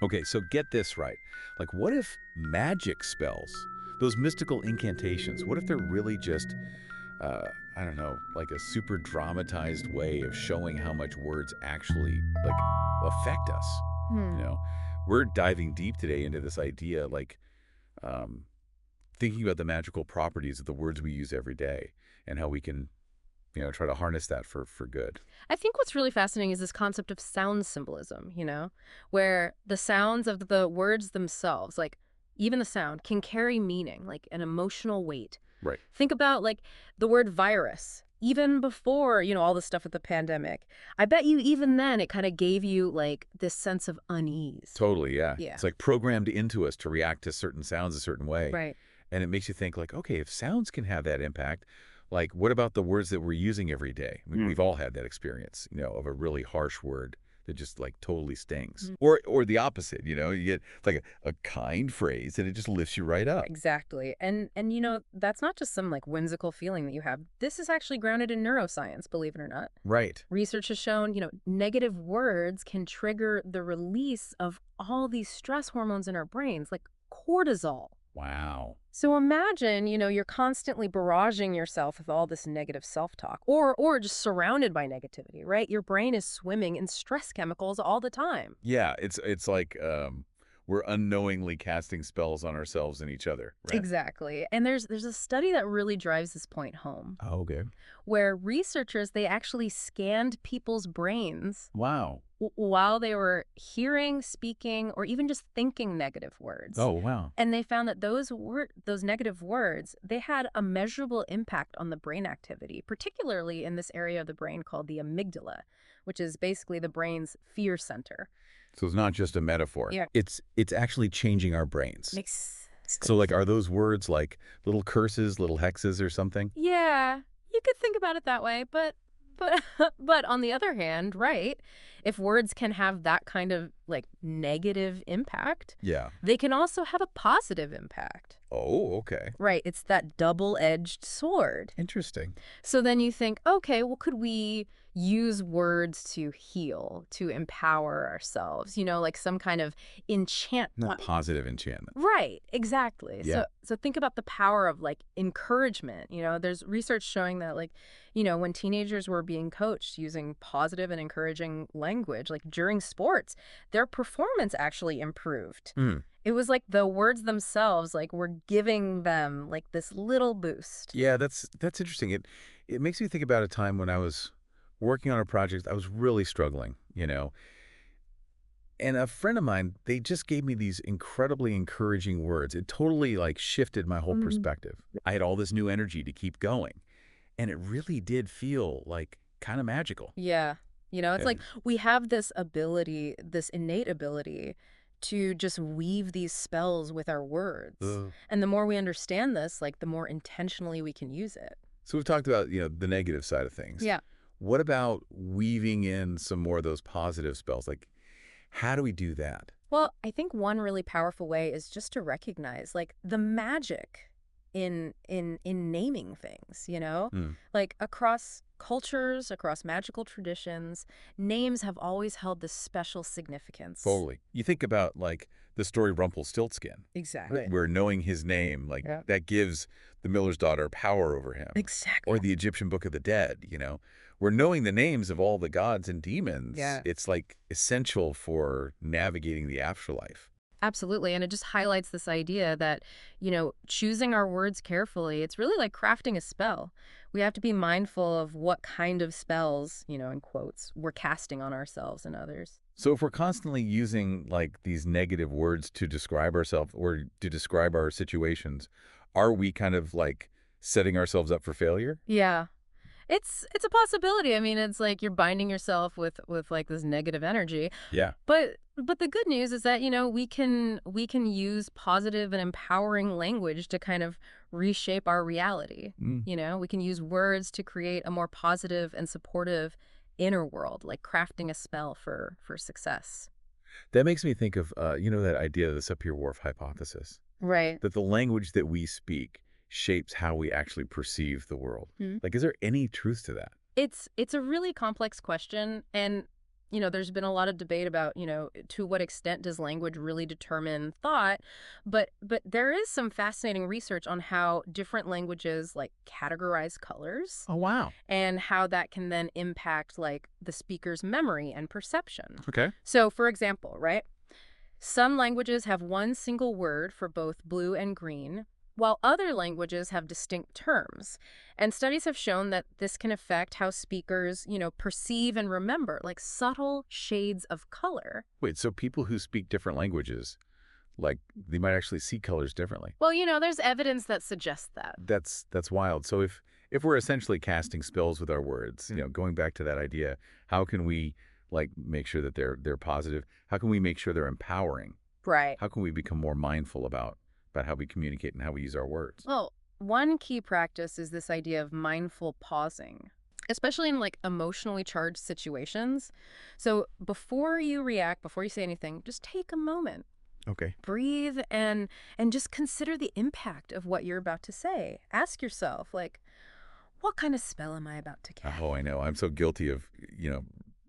Okay, so get this right. Like, what if magic spells, those mystical incantations, what if they're really just, I don't know, like a super dramatized way of showing how much words actually, like, affect us? You Hmm. know, we're diving deep today into this idea, like, um, thinking about the magical properties of the words we use every day and how we can, try to harness that for good. I think what's really fascinating is this concept of sound symbolism, where the sounds of the words themselves, like even the sound, can carry meaning, like an emotional weight. Right. Think about like the word virus. Even before, all the stuff with the pandemic, I bet you even then it kind of gave you like this sense of unease. Totally, yeah. Yeah. It's like programmed into us to react to certain sounds a certain way. Right. And it makes you think like, okay, if sounds can have that impact, like what about the words that we're using every day? I mean, we've all had that experience, of a really harsh word that just like totally stings. Mm. Or the opposite, you get like a kind phrase and it just lifts you right up. Exactly. And that's not just some like whimsical feeling that you have. This is actually grounded in neuroscience, believe it or not. Right. Research has shown, negative words can trigger the release of all these stress hormones in our brains, like cortisol. Wow. So imagine, you're constantly barraging yourself with all this negative self-talk or just surrounded by negativity, right? Your brain is swimming in stress chemicals all the time. Yeah, it's like we're unknowingly casting spells on ourselves and each other, right? Exactly. And there's a study that really drives this point home, Oh, okay. where researchers they actually scanned people's brains Wow. while they were hearing, speaking, or even just thinking negative words. Oh, wow. And they found that those negative words, they had a measurable impact on the brain activity, particularly in this area of the brain called the amygdala, which is basically the brain's fear center. So it's not just a metaphor. Yeah. It's actually changing our brains. Makes So like are those words like little curses, little hexes or something? Yeah, you could think about it that way, but but on the other hand, right, if words can have that kind of like negative impact, Yeah. they can also have a positive impact. Oh, okay. Right, it's that double-edged sword. Interesting. So then you think, okay, well, could we use words to heal, to empower ourselves, like some kind of Not enchantment? positive enchantment. Right, exactly. Yeah. So think about the power of like encouragement. There's research showing that like, when teenagers were being coached using positive and encouraging language, like during sports, their performance actually improved. Hmm. It was like the words themselves like were giving them like this little boost. Yeah, that's interesting. It makes me think about a time when I was working on a project. I was really struggling. And a friend of mine, they just gave me these incredibly encouraging words. It totally like shifted my whole Mhm. perspective. I had all this new energy to keep going. And it really did feel like kind of magical. Yeah. It's like And, we have this ability, this innate ability to just weave these spells with our words. Ugh. And the more we understand this, like the more intentionally we can use it. So we've talked about, the negative side of things. Yeah. What about weaving in some more of those positive spells? Like, how do we do that? Well, I think one really powerful way is just to recognize like the magic in naming things, Hmm. Like across cultures, across magical traditions, names have always held this special significance. Totally. You think about like the story Rumpelstiltskin, Exactly. where knowing his name, like Yeah. that gives the miller's daughter power over him. Exactly. Or the Egyptian Book of the Dead, where knowing the names of all the gods and demons, Yeah. it's like essential for navigating the afterlife. Absolutely. And it just highlights this idea that, choosing our words carefully, it's really like crafting a spell. We have to be mindful of what kind of spells, in quotes, we're casting on ourselves and others. So if we're constantly using like these negative words to describe ourselves or to describe our situations, are we kind of like setting ourselves up for failure? Yeah. It's a possibility. I mean, it's like you're binding yourself with like this negative energy. Yeah. But the good news is that, we can use positive and empowering language to kind of reshape our reality. Mm. We can use words to create a more positive and supportive inner world, like crafting a spell for success. That makes me think of, that idea of the Sapir-Whorf hypothesis, Right. that the language that we speak shapes how we actually perceive the world. Like, is there any truth to that? It's a really complex question, and there's been a lot of debate about, to what extent does language really determine thought, but there is some fascinating research on how different languages like categorize colors Oh, wow. and how that can then impact like the speaker's memory and perception. Okay. So, for example, right? Some languages have one single word for both blue and green, while other languages have distinct terms. And studies have shown that this can affect how speakers, perceive and remember, like subtle shades of color. Wait, so people who speak different languages, like, they might actually see colors differently. Well, there's evidence that suggests that. That's wild. So if we're essentially casting spells with our words, going back to that idea, how can we like make sure that they're positive? How can we make sure they're empowering? Right. How can we become more mindful about how we communicate and how we use our words? Well, one key practice is this idea of mindful pausing, especially in like emotionally charged situations. So before you react, before you say anything, just take a moment. Okay. Breathe and just consider the impact of what you're about to say. Ask yourself, like, what kind of spell am I about to cast? Oh, I know. I'm so guilty of,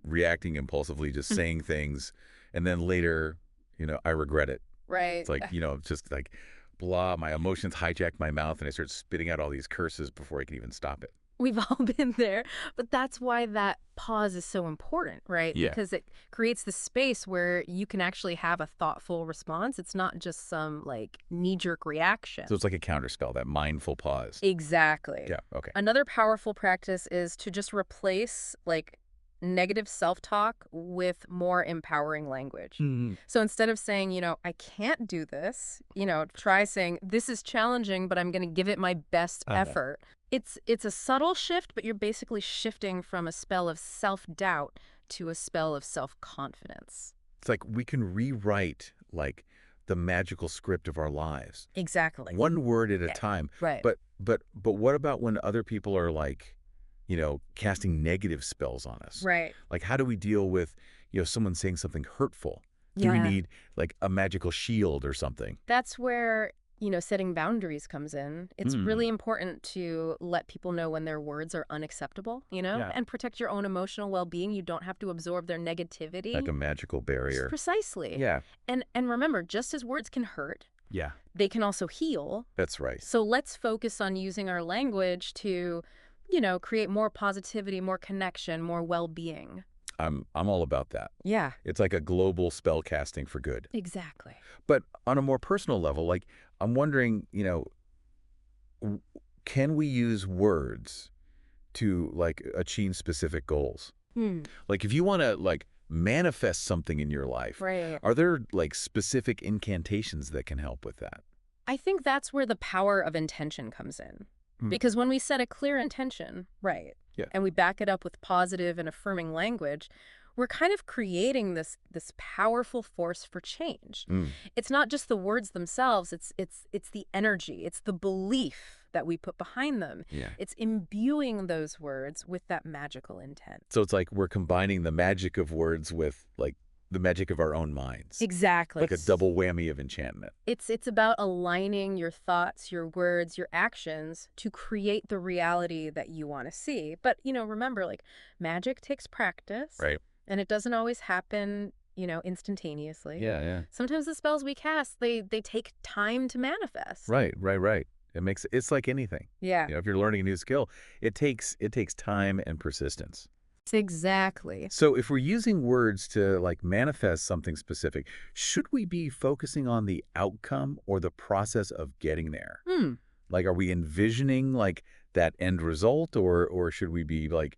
reacting impulsively, just saying things, and then later, I regret it. Right. It's like, just like, blah, my emotions hijack my mouth, and I start spitting out all these curses before I can even stop it. We've all been there, but that's why that pause is so important, right? Yeah. Because it creates the space where you can actually have a thoughtful response. It's not just some like knee-jerk reaction. So it's like a counterspell, that mindful pause. Exactly. Yeah, okay. Another powerful practice is to just replace like negative self-talk with more empowering language. So instead of saying, I can't do this, try saying, this is challenging, but I'm going to give it my best effort. It's a subtle shift, but you're basically shifting from a spell of self-doubt to a spell of self-confidence. It's like we can rewrite, like, the magical script of our lives. Exactly. One word at a time. Right. But what about when other people are, like, casting negative spells on us? Right. Like, how do we deal with, someone saying something hurtful? Do we need, like, a magical shield or something? That's where, setting boundaries comes in. It's really important to let people know when their words are unacceptable, and protect your own emotional well-being. You don't have to absorb their negativity. Like a magical barrier. Precisely. Yeah. And remember, just as words can hurt, Yeah. they can also heal. That's right. So let's focus on using our language to, create more positivity, more connection, more well-being. I'm all about that. Yeah. It's like a global spell casting for good. Exactly. But on a more personal level, like, I'm wondering, can we use words to, like, achieve specific goals? Like, if you want to, like, manifest something in your life, Right. are there, like, specific incantations that can help with that? I think that's where the power of intention comes in. Because when we set a clear intention, right, Yeah. and we back it up with positive and affirming language, we're kind of creating this powerful force for change. It's not just the words themselves, it's the energy, it's the belief that we put behind them. Yeah. It's imbuing those words with that magical intent. So it's like we're combining the magic of words with, like, the magic of our own minds. Exactly. Like a double whammy of enchantment. It's about aligning your thoughts, your words, your actions to create the reality that you want to see. But, remember, like, magic takes practice. Right. And it doesn't always happen, instantaneously. Yeah. Sometimes the spells we cast, they take time to manifest. Right. It's like anything. Yeah. If you're learning a new skill, it takes time and persistence. Exactly. So if we're using words to, like, manifest something specific, should we be focusing on the outcome or the process of getting there? Like, are we envisioning, like, that end result, or should we be, like,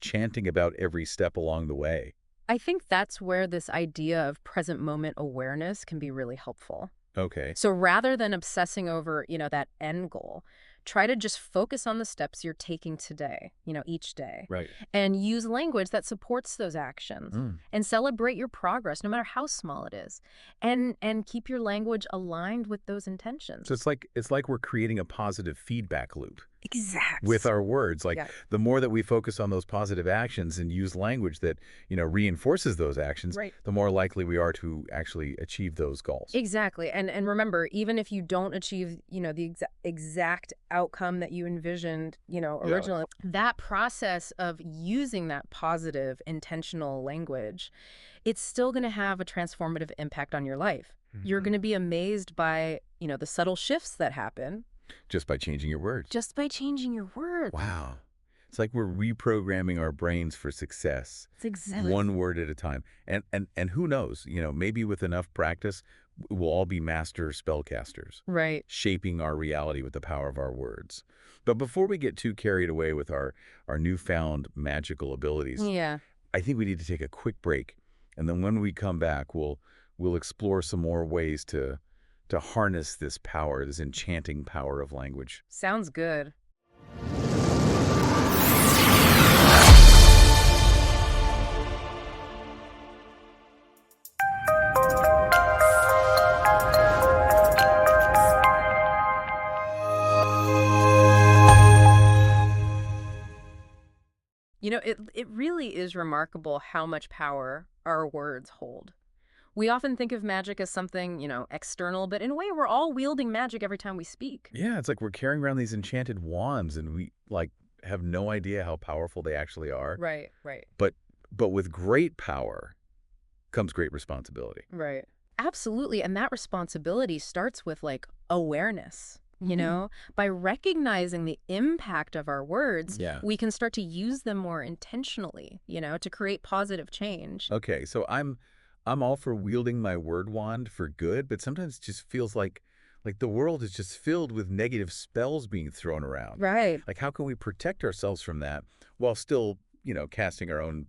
chanting about every step along the way? I think that's where this idea of present moment awareness can be really helpful. Okay. So rather than obsessing over, that end goal, try to just focus on the steps you're taking today, each day. Right. And use language that supports those actions. And celebrate your progress, no matter how small it is. And keep your language aligned with those intentions. So it's like we're creating a positive feedback loop. with Exact. our words. Like Yeah. the more that we focus on those positive actions and use language that, reinforces those actions, Right. the more likely we are to actually achieve those goals. Exactly. And remember, even if you don't achieve, the exact outcome that you envisioned, Yeah. originally, that process of using that positive intentional language, it's still going to have a transformative impact on your life. You're Mhm. going to be amazed by, the subtle shifts that happen Just by changing your words. just by changing your words. Wow. It's like we're reprogramming our brains for success, It's exactly one word at a time. And who knows, maybe with enough practice, we'll all be master spellcasters, right. shaping our reality with the power of our words. But before we get too carried away with our newfound magical abilities, Yeah. I think we need to take a quick break. And then when we come back, we'll explore some more ways to harness this power, this enchanting power of language. Sounds good. It really is remarkable how much power our words hold. We often think of magic as something, external, but in a way, we're all wielding magic every time we speak. Yeah, it's like we're carrying around these enchanted wands and we have no idea how powerful they actually are. Right, right, But but with great power comes great responsibility. right. Absolutely. And that responsibility starts with awareness. Hmm. By recognizing the impact of our words, Yeah. we can start to use them more intentionally, to create positive change. Okay, so I'm all for wielding my word wand for good, but sometimes it just feels like the world is just filled with negative spells being thrown around. Right. Like how can we protect ourselves from that while still, casting our own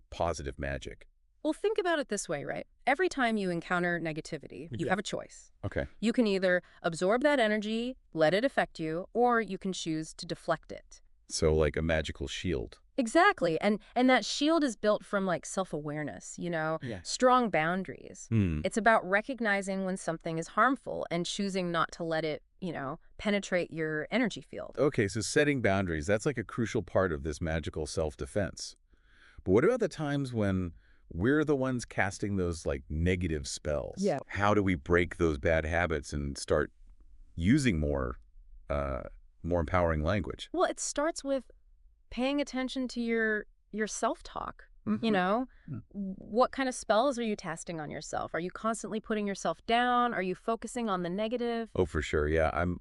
positive magic? Well, think about it this way, right? Every time you encounter negativity, you Yeah. have a choice. Okay. You can either absorb that energy, let it affect you, or you can choose to deflect it. So like a magical shield. Exactly. And that shield is built from self-awareness, Yeah. strong boundaries. Hmm. It's about recognizing when something is harmful and choosing not to let it, penetrate your energy field. Okay, so setting boundaries, that's like a crucial part of this magical self-defense. But what about the times when we're the ones casting those negative spells? Yeah. How do we break those bad habits and start using uh, more empowering language? Well, it starts with paying attention to your self-talk. Mhm. Mm. What kind of spells are you casting on yourself? Are you constantly putting yourself down? Are you focusing on the negative? Oh, for sure. Yeah, I'm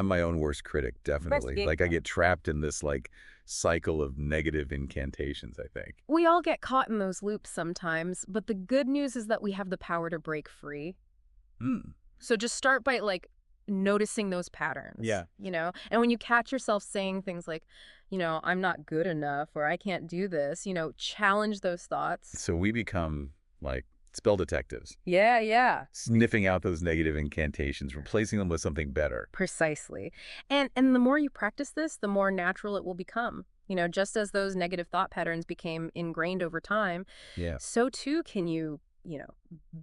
my own worst critic, definitely. Like I get trapped in this cycle of negative incantations, I think. We all get caught in those loops sometimes, but the good news is that we have the power to break free. Hmm. So just start by noticing those patterns, Yeah. And when you catch yourself saying things like, I'm not good enough or I can't do this, challenge those thoughts. So we become spell detectives, Yeah, yeah. sniffing out those negative incantations, replacing them with something better. Precisely. And the more you practice this, the more natural it will become. Just as those negative thought patterns became ingrained over time, Yeah. so too can you,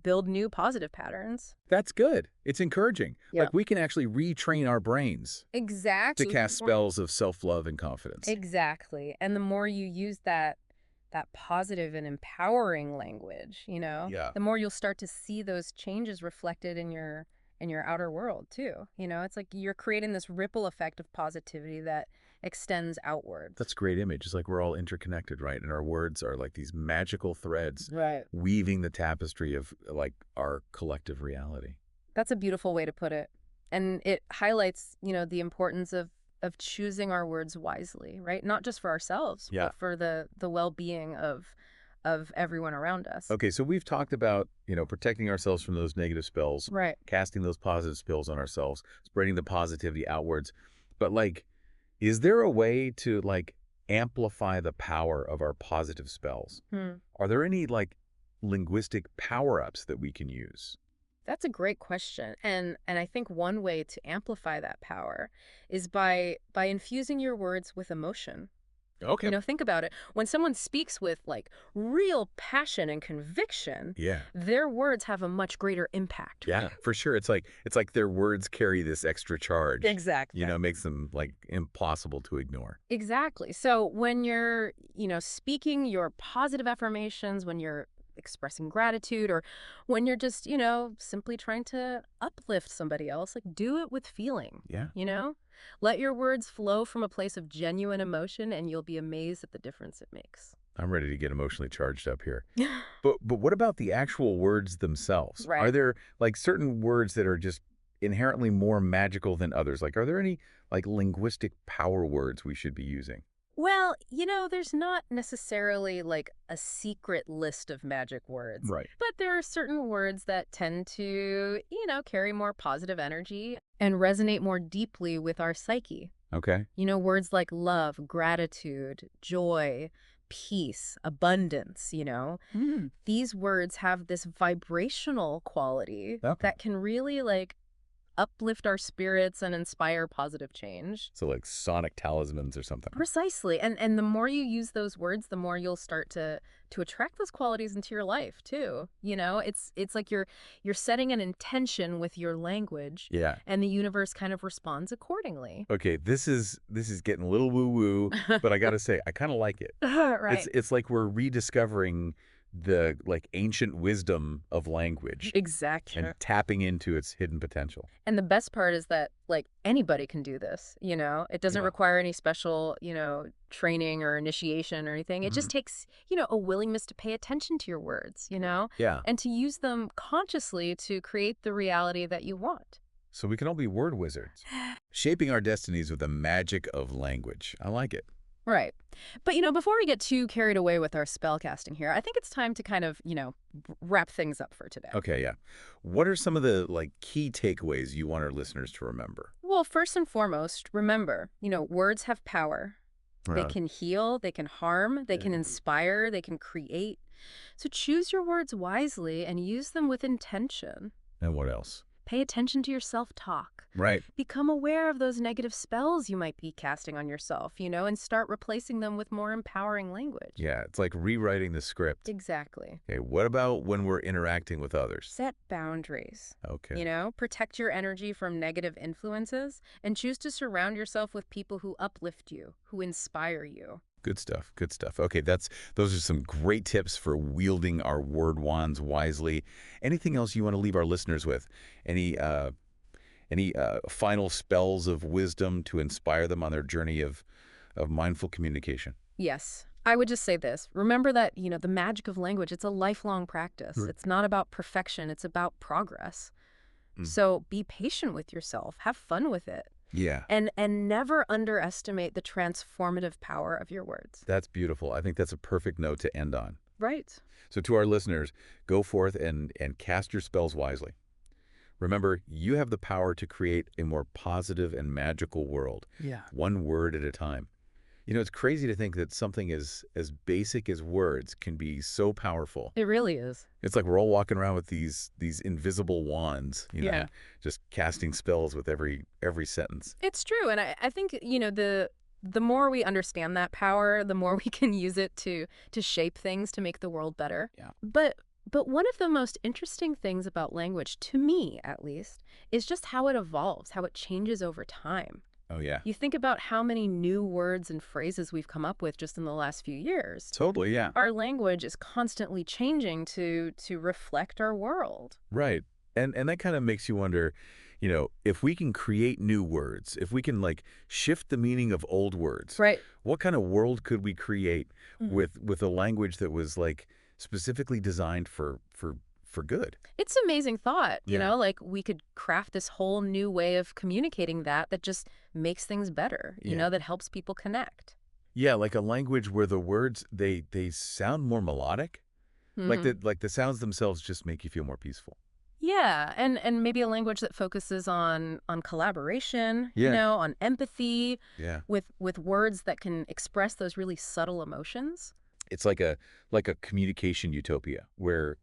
build new positive patterns. That's good. It's encouraging. Yeah. We can actually retrain our brains to Exactly. cast spells of self-love and confidence. Exactly. And the more you use that positive and empowering language, Yeah. the more you'll start to see those changes reflected in your outer world too. It's like you're creating this ripple effect of positivity that extends outwards. That's a great image. It's like we're all interconnected, right? And our words are like these magical threads Right. weaving the tapestry of our collective reality. That's a beautiful way to put it. And it highlights, the importance of choosing our words wisely, right? Not just for ourselves, Yeah. but for the well-being of everyone around us. Okay, so we've talked about, protecting ourselves from those negative spells, Right. casting those positive spells on ourselves, spreading the positivity outwards. But is there a way to amplify the power of our positive spells? Hmm. Are there any linguistic power-ups that we can use? That's a great question. And I think one way to amplify that power is by infusing your words with emotion. Okay. Think about it. When someone speaks with like real passion and conviction, Yeah. their words have a much greater impact. Yeah, for sure. It's like their words carry this extra charge. Exactly. Makes them like impossible to ignore. Exactly. So when you're, speaking your positive affirmations, when you're expressing gratitude, or when you're just, simply trying to uplift somebody else, like do it with feeling, Yeah. you know? Let your words flow from a place of genuine emotion, and you'll be amazed at the difference it makes. I'm ready to get emotionally charged up here. But what about the actual words themselves? Are Right. there like certain words that are just inherently more magical than others? Like are there any like linguistic power words we should be using? Well, there's not necessarily like a secret list of magic words, Right. but there are certain words that tend to, carry more positive energy and resonate more deeply with our psyche. Okay. Words like love, gratitude, joy, peace, abundance, Hmm. these words have this vibrational quality Okay. that can really like uplift our spirits and inspire positive change. So like sonic talismans or something. Precisely. And the more you use those words, the more you'll start to attract those qualities into your life too. It's like you're setting an intention with your language, Yeah. and the universe kind of responds accordingly. Okay, this is getting a little woo-woo, but I gotta say, I kind of like it. It's Right. it's like we're rediscovering the like ancient wisdom of language Exactly. and tapping into its hidden potential. And the best part is that like anybody can do this. It doesn't Yeah. require any special, training or initiation or anything. It Mhm. just takes, a willingness to pay attention to your words, Yeah. and to use them consciously to create the reality that you want. So we can all be word wizards, shaping our destinies with the magic of language. I like it. Right. But, before we get too carried away with our spell casting here, I think it's time to kind of, wrap things up for today. Okay, yeah. What are some of the like key takeaways you want our listeners to remember? Well, first and foremost, remember, words have power. They Uh, can heal, they can harm, they can inspire, they can create. So choose your words wisely and use them with intention. and what else? Pay attention to your self-talk. Right. Become aware of those negative spells you might be casting on yourself, and start replacing them with more empowering language. Yeah, it's like rewriting the script. Exactly. Okay, what about when we're interacting with others? Set boundaries. Okay. Protect your energy from negative influences and choose to surround yourself with people who uplift you, who inspire you. Good stuff. Good stuff. Okay, those are some great tips for wielding our word wands wisely. Anything else you want to leave our listeners with? Any final spells of wisdom to inspire them on their journey of mindful communication? Yes. I would just say this. Remember that, the magic of language, it's a lifelong practice. Right. It's not about perfection, it's about progress. Mm. So be patient with yourself, have fun with it, Yeah, and never underestimate the transformative power of your words. that's beautiful. I think that's a perfect note to end on. Right. So to our listeners, go forth and cast your spells wisely. Remember, you have the power to create a more positive and magical world, Yeah. one word at a time. It's crazy to think that something as basic as words can be so powerful. It really is. It's like we're all walking around with these invisible wands, Yeah. just casting spells with every sentence. It's true. And I think, the more we understand that power, the more we can use it to shape things to make the world better. Yeah. But one of the most interesting things about language, to me at least, is just how it evolves, how it changes over time. Oh, yeah. You think about how many new words and phrases we've come up with just in the last few years. Totally, yeah. Our language is constantly changing to reflect our world. Right. And that kind of makes you wonder, if we can create new words, if we can like shift the meaning of old words, Right. what kind of world could we create Mhm. with a language that was like specifically designed for good? It's an amazing thought, Yeah. like we could craft this whole new way of communicating that just makes things better, Yeah. that helps people connect. Yeah, like a language where the words they sound more melodic, Mhm. like the sounds themselves just make you feel more peaceful. Yeah, and maybe a language that focuses on collaboration, Yeah. on empathy, Yeah. with words that can express those really subtle emotions. It's like a communication utopia where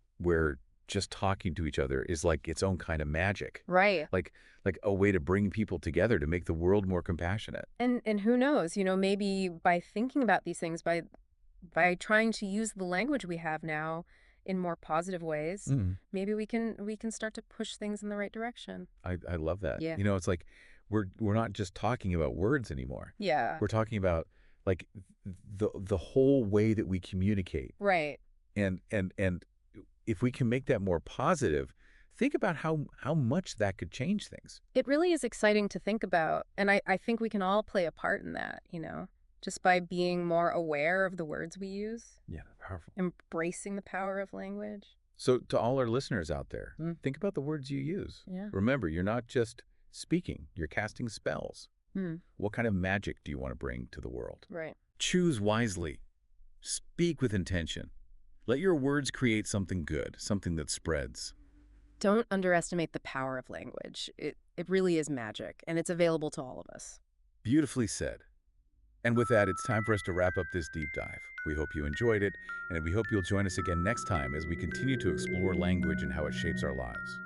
just talking to each other is like its own kind of magic. Right. Like like a way to bring people together to make the world more compassionate. And who knows, maybe by thinking about these things, by trying to use the language we have now in more positive ways, Mm. maybe we can start to push things in the right direction. I love that. Yeah. It's like we're not just talking about words anymore. Yeah. We're talking about like the whole way that we communicate. Right. And if we can make that more positive, think about how much that could change things. It really is exciting to think about, and I think we can all play a part in that, just by being more aware of the words we use, Yeah, powerful. embracing the power of language. So to all our listeners out there, Mm. think about the words you use. Yeah. Remember, you're not just speaking, you're casting spells. Hmm. What kind of magic do you want to bring to the world? Right. Choose wisely. Speak with intention. Let your words create something good, something that spreads. Don't underestimate the power of language. It really is magic, and it's available to all of us. Beautifully said. And with that, it's time for us to wrap up this deep dive. We hope you enjoyed it, and we hope you'll join us again next time as we continue to explore language and how it shapes our lives.